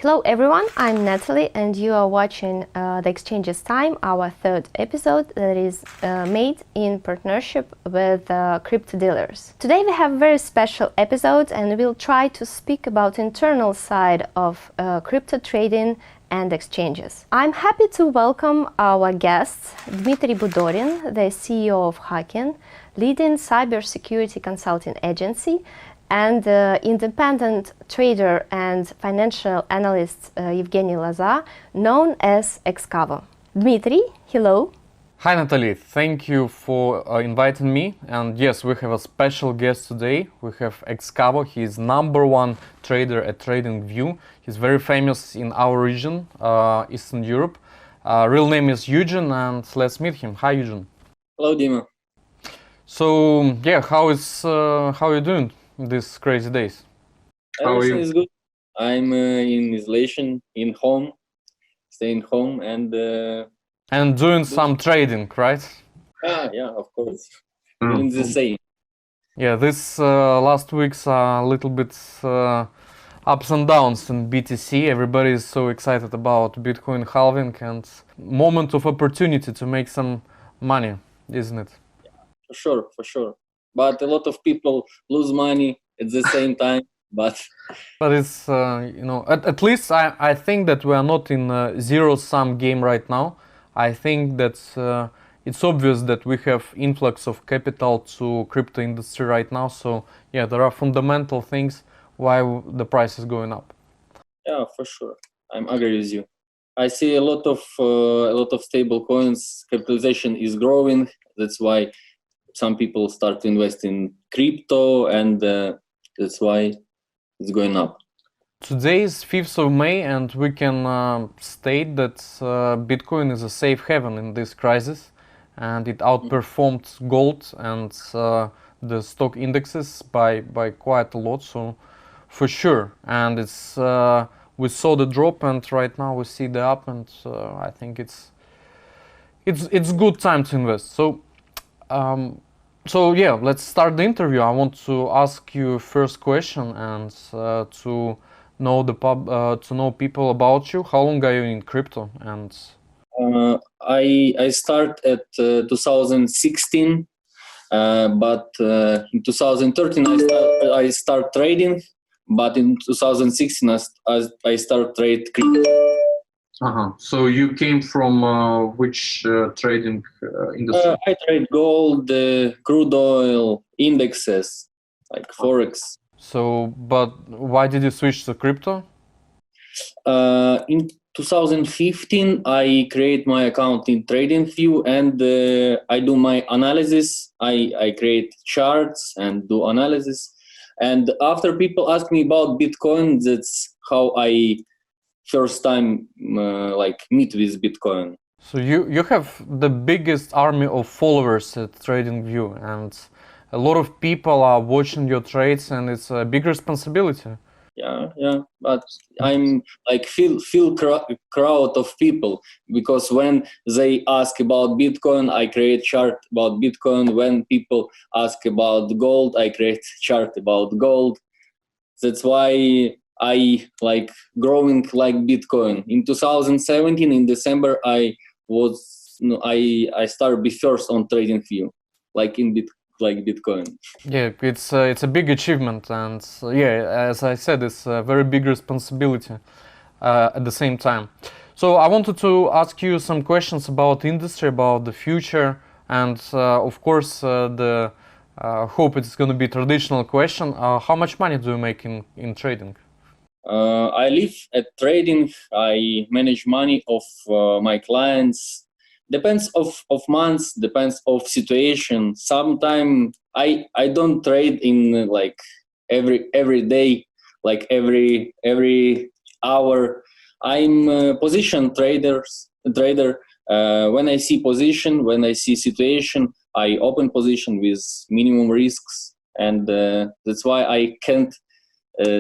Hello everyone, I'm Natalie and you are watching The Exchange's Time, our third episode that is made in partnership with CRYPTODEALERS. Today we have a very special episode and we'll try to speak about internal side of crypto trading and exchanges. I'm happy to welcome our guests, Dmitry Budorin, the CEO of Haken, leading cybersecurity consulting agency, and independent trader and financial analyst Eugen Loza, known as Excavo. Dmitry, hello. Hi Natalie, thank you for inviting me. And yes, we have a special guest today. We have Excavo. He is #1 trader at TradingView. He's very famous in our region, Eastern Europe. Real name is Eugen, and let's meet him. Hi Eugen. Hello Dima. So yeah, how are you doing these crazy days? Everything is good. I'm in isolation, in home, staying home, and doing some trading, right? Yeah, of course. Doing the same. Yeah, this last weeks are a little bit ups and downs in BTC. Everybody is so excited about Bitcoin halving and moment of opportunity to make some money, isn't it? For sure. But a lot of people lose money at the same time. But it's at least I think that we are not in a zero-sum game right now. I think that it's obvious that we have influx of capital to crypto industry right now. So yeah, there are fundamental things why the price is going up. Yeah, for sure. I'm agree with you. I see a lot of stable coins. Capitalization is growing. That's why some people start to invest in crypto, and that's why it's going up. Today is 5th of May, and we can state that Bitcoin is a safe haven in this crisis, and it outperformed gold and the stock indexes by quite a lot. So for sure, and it's we saw the drop, and right now we see the up, and I think it's good time to invest. So yeah, let's start the interview. I want to ask you first question and to know people about you. How long are you in crypto? And I start at 2016, but in 2013 I start trading, but in 2016 I start trade crypto. So you came from which trading industry? I trade gold, crude oil, indexes, like Forex. So, but why did you switch to crypto? In 2015, I create my account in TradingView, and I do my analysis. I create charts and do analysis. And after people ask me about Bitcoin, that's how I first time meet with Bitcoin. So you have the biggest army of followers at TradingView, and a lot of people are watching your trades, and it's a big responsibility. Yeah, but I'm like feel crowd of people, because when they ask about Bitcoin, I create chart about Bitcoin. When people ask about gold, I create chart about gold. That's why I like growing like Bitcoin. In 2017, in December, I started be first on TradingView, like in Bitcoin. Yeah, it's a big achievement, and yeah, as I said, it's a very big responsibility at the same time. So I wanted to ask you some questions about industry, about the future, and of course the hope it's going to be traditional question. How much money do you make in trading? I live at trading. I manage money of my clients. Depends of months, depends of situation. Sometimes I don't trade in like every day, like every hour. I'm a position trader. When I see position, when I see situation, I open position with minimum risks, and that's why I can't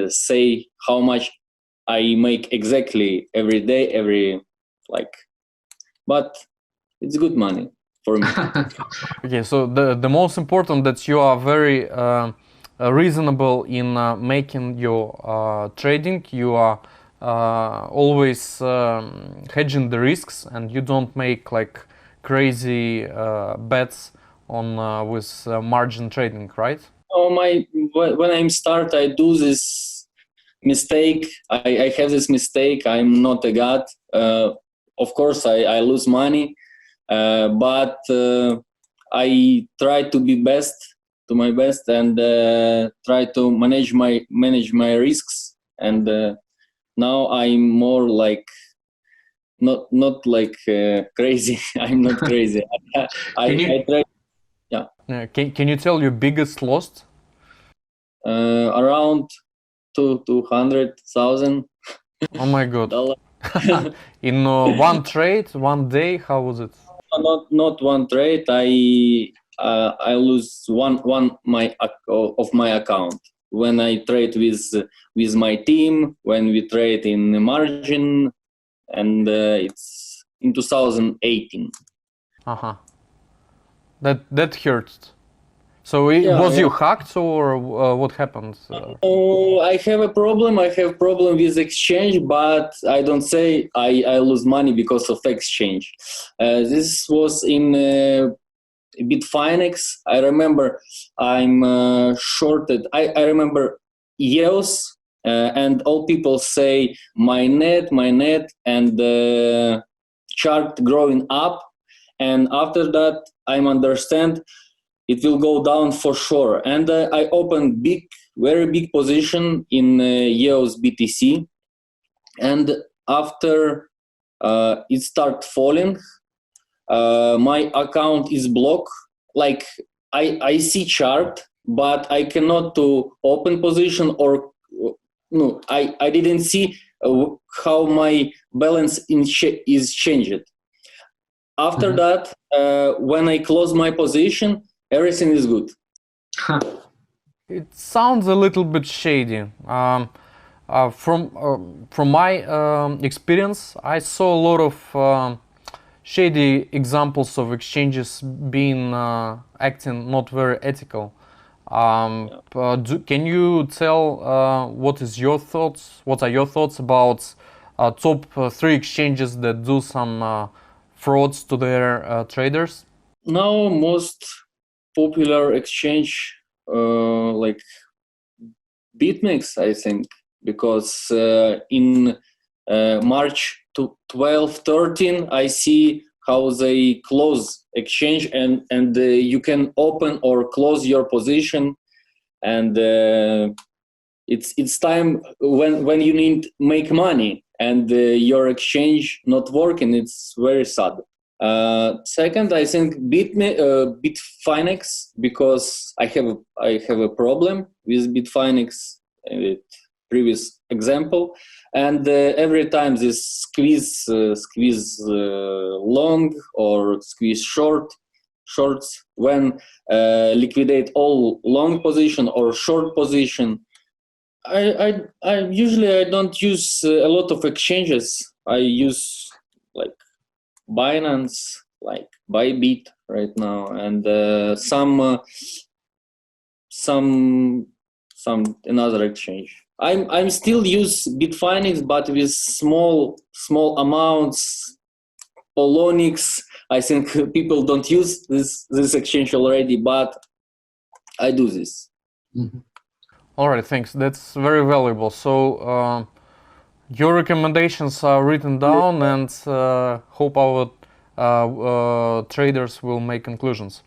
say how much I make exactly every day, but it's good money for me. Okay, so the most important that you are very reasonable in making your trading. You are always hedging the risks, and you don't make like crazy bets on with margin trading, right? Oh, when I'm start, I do this mistake. I have this mistake. I'm not a god. Of course, I lose money, but I try to be best, to my best, and try to manage my risks. And now I'm more like not like crazy. I'm not crazy. I try. Yeah, Can you tell your biggest loss? around 200,000 Oh my god! dollars. In one trade, one day, how was it? Not one trade. I lose one of my account when I trade with my team, when we trade in the margin, and it's in 2018. Uh-huh. That hurts. So it, Yeah, was yeah. you hacked or what happened? Oh, I have a problem. I have problem with exchange, but I don't say I lose money because of exchange. This was in Bitfinex. I remember I'm shorted. I remember EOS, and all people say my net, and the chart growing up. And after that, I'm understand it will go down for sure. And I opened very big position in EOS BTC, and after it start falling, my account is blocked. Like I see chart, but I cannot to open position or no. I didn't see how my balance is changed. After that, when I close my position, everything is good. It sounds a little bit shady. From my experience, I saw a lot of shady examples of exchanges being acting not very ethical. Can you tell what is your thoughts? What are your thoughts about top three exchanges that do some frauds to their traders? Now, most popular exchange like BitMEX, I think, because in March 12, 13, I see how they close exchange, and you can open or close your position, and it's time when you need make money, and your exchange not working. It's very sad. Second, I think Bitfinex, because I have a problem with Bitfinex, previous example, and every time this squeeze long or squeeze shorts, when liquidate all long position or short position, I usually I don't use a lot of exchanges. I use like Binance, like Bybit right now, and some another exchange. I'm still use Bitfinex, but with small amounts. Polonix. I think people don't use this exchange already, but I do this. All right, thanks. That's very valuable. So your recommendations are written down, and hope our traders will make conclusions.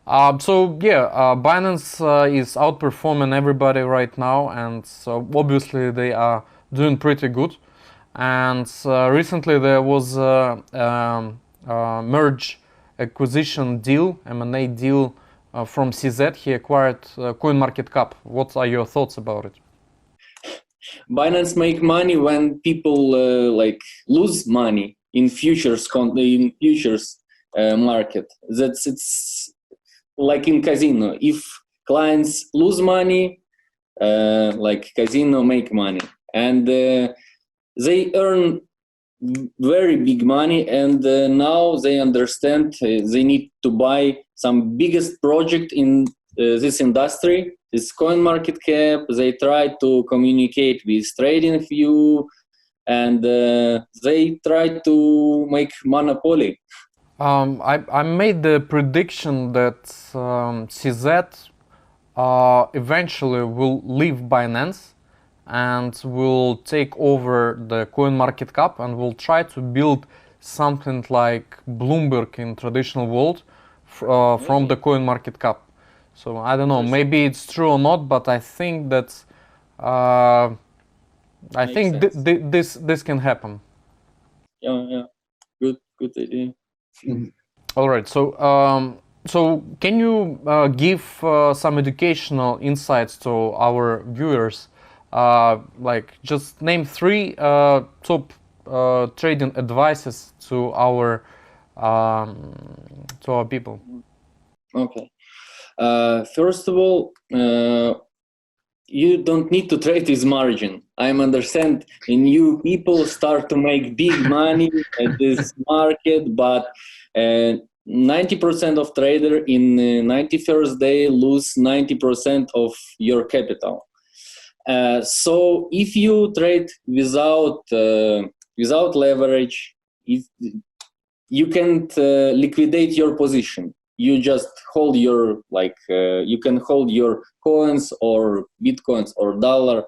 Binance is outperforming everybody right now, and so obviously they are doing pretty good. And recently there was a merge acquisition deal, M&A deal from CZ. He acquired CoinMarketCap. What are your thoughts about it? Binance make money when people like lose money in futures market. It's like in casino. If clients lose money, like casino make money, and they earn very big money, and now they understand they need to buy some biggest project in this industry, this coin market cap. They try to communicate with TradingView, and they try to make monopoly. I made the prediction that CZ eventually will leave Binance and will take over the CoinMarketCap and will try to build something like Bloomberg in traditional world from the CoinMarketCap. So I don't know, maybe it's true or not, but I think that this can happen. Yeah, good idea. All right, so can you give some educational insights to our viewers? Like just name 3 top trading advices to our people. Okay. First of all, you don't need to trade with margin. I understand new people start to make big money at this market, but 90% of trader in 91st day lose 90% of your capital. So if you trade without leverage, if you can't liquidate your position. You just hold your you can hold your coins or bitcoins or dollar,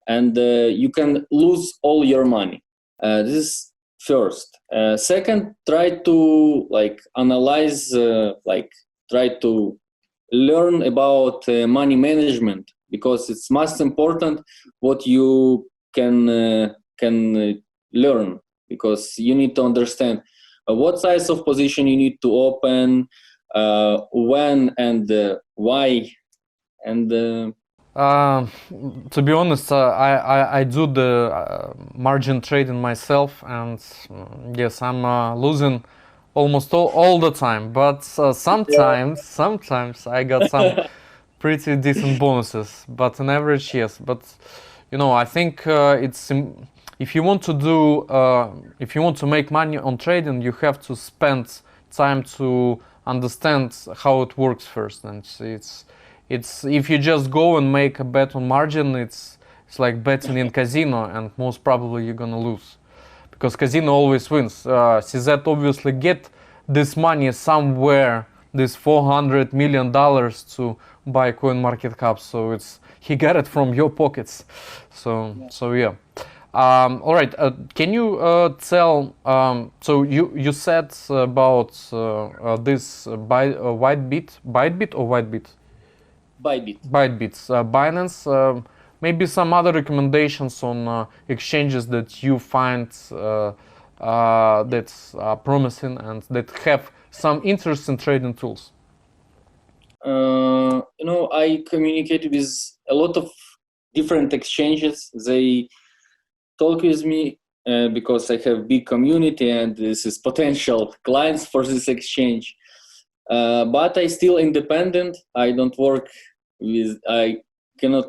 and you can lose all your money. This is first. Second, try to analyze, try to learn about money management, because it's most important what you can learn, because you need to understand what size of position you need to open, when and why, and to be honest, I do the margin trading myself, and yes, I'm losing almost all the time, but sometimes I got some pretty decent bonuses, but on average, yes. But I think it's if you want to do if you want to make money on trading, you have to spend time to understand how it works first. And it's if you just go and make a bet on margin, it's like betting in casino, and most probably you're gonna lose, because casino always wins. CZ obviously get this money somewhere, this $400 million to buy CoinMarketCap, so he got it from your pockets. So yeah. All right. Can you tell? So you said about this Bytebit or Whitebit? Bytebit. Binance. Maybe some other recommendations on exchanges that you find that's promising and that have some interesting trading tools. I communicated with a lot of different exchanges. They talk with me because I have big community and this is potential clients for this exchange. But I still independent. I cannot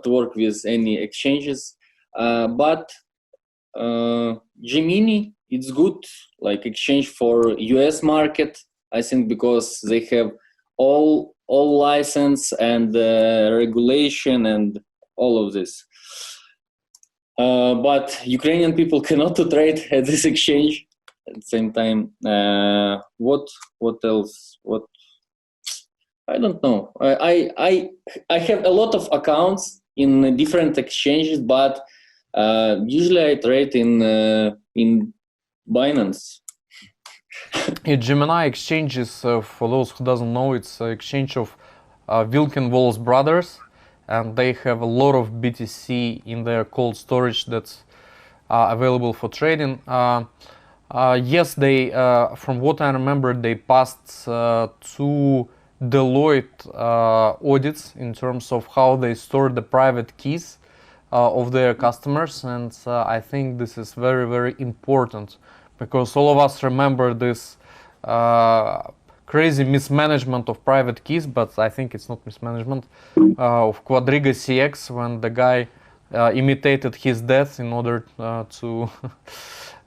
work with any exchanges. But Gemini, it's good, like exchange for US market. I think because they have all license and regulation and all of this. But Ukrainian people cannot trade at this exchange at the same time. What else? What? I don't know. I have a lot of accounts in different exchanges, but usually I trade in Binance. Gemini exchange is, for those who doesn't know, it's an exchange of Wilken Wallace brothers, and they have a lot of BTC in their cold storage that's available for trading. Yes, they, from what I remember, they passed 2 Deloitte audits in terms of how they store the private keys of their customers, and I think this is very, very important, because all of us remember this crazy mismanagement of private keys, but I think it's not mismanagement, of Quadriga CX, when the guy imitated his death in order to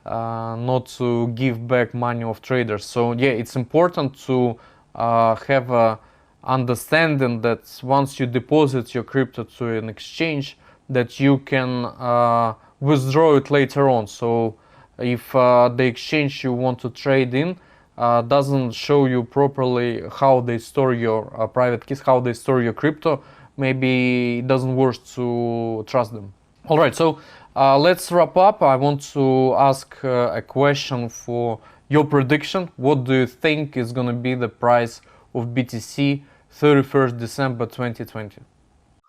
not to give back money of traders. So yeah, it's important to have a understanding that once you deposit your crypto to an exchange, that you can withdraw it later on. So if the exchange you want to trade in doesn't show you properly how they store your private keys, how they store your crypto, maybe it doesn't worth to trust them. All right, so let's wrap up. I want to ask a question for your prediction. What do you think is going to be the price of BTC 31st December 2020?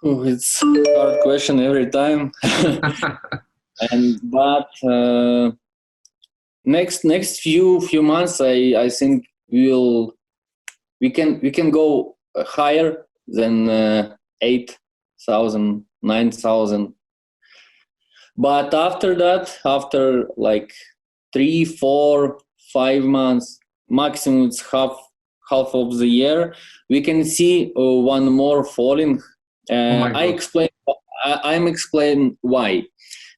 Oh, it's a hard question every time. But next few months, I think we can go higher than 8,000, 9,000. But after that, after like 3, 4, 5 months, maximum it's half of the year, we can see one more falling. I'm explaining why.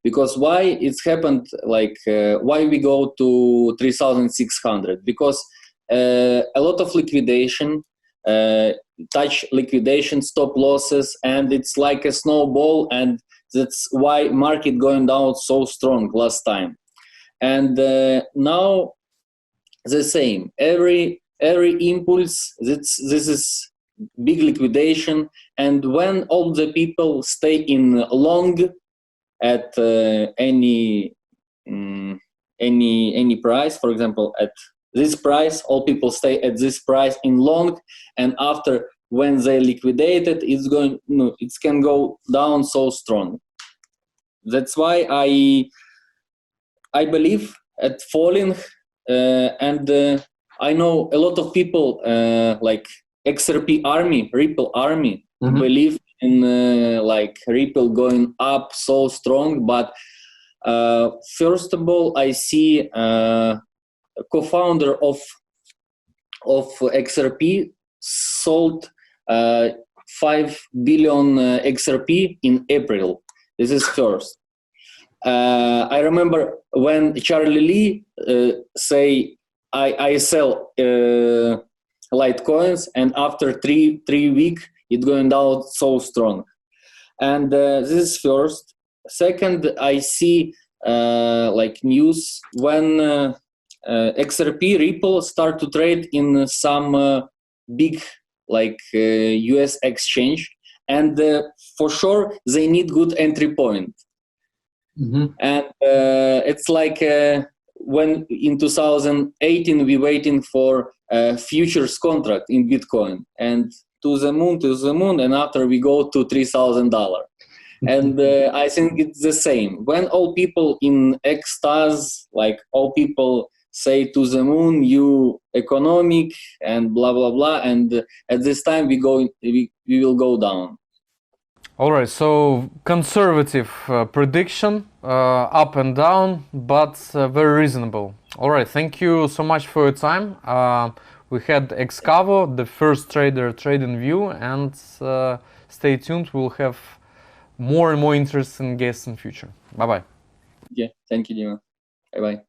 Because why it's happened, like why we go to 3,600? Because a lot of liquidation, touch liquidation, stop losses, and it's like a snowball, and that's why market going down so strong last time. And now the same. Every impulse, this is big liquidation, and when all the people stay in long at any price, for example, at this price, all people stay at this price in long, and after when they liquidated, it can go down so strong. That's why I believe at falling, and I know a lot of people like XRP army, Ripple army, believe in like Ripple going up so strong. But first of all, I see a co-founder of XRP sold 5 billion XRP in April. This is first. I remember when Charlie Lee say I sell Litecoins, and after three weeks it going down so strong. And this is first. Second, I see like news when XRP Ripple start to trade in some big like US exchange, and for sure they need good entry point. And it's like when in 2018 we waiting for a futures contract in Bitcoin, and to the moon, and after we go to $3,000. And I think it's the same. When all people in ecstasy, like all people say to the moon, you economic and blah blah blah, and at this time we will go down. All right, so conservative prediction, up and down, but very reasonable. All right, thank you so much for your time. We had Excavo, the first trader trading view, and stay tuned. We'll have more and more interesting guests in future. Bye bye. Yeah, thank you, Dima. Bye bye.